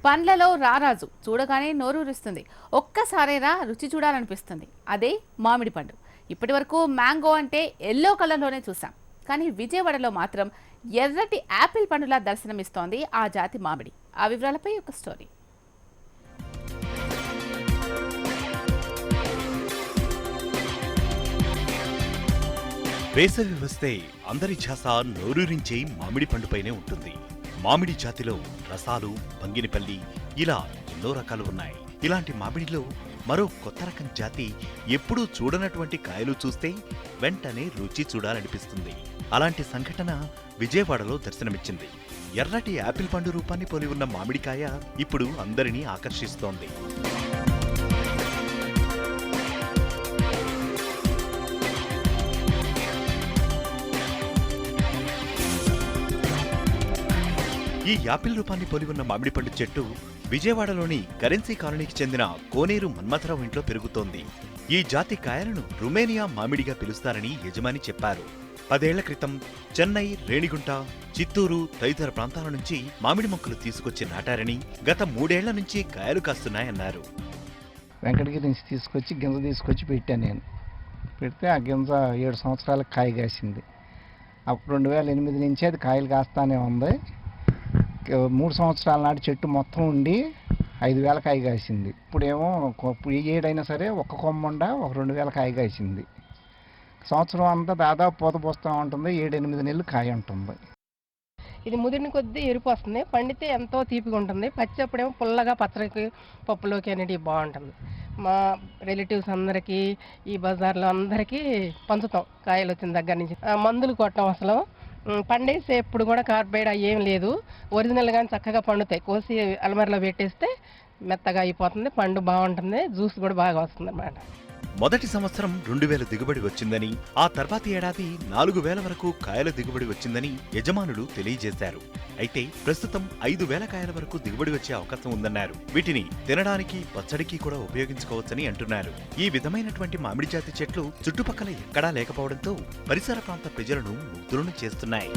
పండ్లలో రారాజు చూడగానే నోరూరిస్తుంది. ఒక్కసారైనా రుచి చూడాలనిపిస్తుంది. అదే మామిడి పండు. ఇప్పటి వరకు మ్యాంగో అంటే ఎల్లో కలర్లోనే చూసాం. కానీ విజయవాడలో మాత్రం ఎర్రటి యాపిల్ పండులా దర్శనమిస్తోంది ఆ జాతి మామిడి. ఆ వివరాలపై ఒక స్టోరీ. వేసవి వస్తే అందరి ఝాస నోరూరించే మామిడి పండుపైనే ఉంటుంది. మామిడి జాతిలో రసాలు, బంగినపల్లి ఇలా ఎన్నో రకాలు ఉన్నాయి. ఇలాంటి మామిడిలో మరో కొత్త రకం జాతి ఎప్పుడూ చూడనటువంటి కాయలు చూస్తే వెంటనే రుచి చూడాలనిపిస్తుంది. అలాంటి సంఘటన విజయవాడలో దర్శనమిచ్చింది. ఎర్రటి యాపిల్ పండు రూపాన్ని పోలి ఉన్న మామిడికాయ ఇప్పుడు అందరినీ ఆకర్షిస్తోంది. ఈ యాపిల్ రూపాన్ని పోలి ఉన్న మామిడి పండు చెట్టు విజయవాడలోని కరెన్సీ కాలనీకి చెందిన కోనేరు మన్మథరావు ఇంట్లో పెరుగుతోంది. ఈ జాతి కాయలను రుమేనియా మామిడిగా పిలుస్తారని యజమాని చెప్పారు. 10 ఏళ్ల క్రితం చెన్నై, రేణిగుంట, చిత్తూరు తదితర ప్రాంతాల నుంచి మామిడి మొక్కలు తీసుకొచ్చి నాటారని, గత 3 ఏళ్ల నుంచి కాయలు కాస్తున్నాయన్నారు. వెంకటగిరి నుంచి తీసుకొచ్చి గింజ తీసుకొచ్చి పెట్టాను. నేను పెడితే ఆ గింజ 7 సంవత్సరాలకు కాయ కాసింది. అప్పుడు 2008 నుంచి అది కాయలు కాస్తానే ఉంది. 3 సంవత్సరాల నాటి చెట్టు మొత్తం ఉండి 5,000 కాయ కాసింది. ఇప్పుడేమో ఏ ఏడైనా సరే ఒక్క కొమ్మండ ఒక 2,000 కాయ కాసింది. సంవత్సరం అంతా దాదాపు పూత పోస్తూ ఉంటుంది. 7-8 నెలలు కాయ ఉంటుంది. ఇది ముదిరిన కొద్దీ ఎరుపు వస్తుంది. పండితే ఎంతో తీపిగా ఉంటుంది. పచ్చప్పుడేమో పుల్లగా పచ్చడికి, పప్పులోకి అనేది బాగుంటుంది. మా రిలేటివ్స్ అందరికీ, ఈ బజార్లో అందరికీ పంచుతాం. కాయలు వచ్చిన దగ్గర నుంచి మందులు కొట్టడం అసలు పండేసే ఎప్పుడు కూడా కార్బైడ్ ఏం లేదు. ఒరిజినల్ కానీ చక్కగా పండుతాయి. కోసి అలమరలో పెట్టేస్తే మెత్తగా అయిపోతుంది. పండు బాగుంటుంది. జ్యూస్ కూడా బాగా వస్తుంది అన్నమాట. మొదటి సంవత్సరం 2,000 దిగుబడి వచ్చిందని, ఆ తర్వాతి ఏడాది 4,000 వరకు కాయల దిగుబడి వచ్చిందని యజమానులు తెలియజేశారు. అయితే ప్రస్తుతం 5,000 కాయల వరకు దిగుబడి వచ్చే అవకాశం ఉందన్నారు. వీటిని తినడానికి, పచ్చడికి కూడా ఉపయోగించుకోవచ్చని అంటున్నారు. ఈ విధమైనటువంటి మామిడి జాతి చెట్లు చుట్టుపక్కల ఎక్కడా లేకపోవడంతో పరిసర ప్రాంత ప్రజలను ముగ్ధులను చేస్తున్నాయి.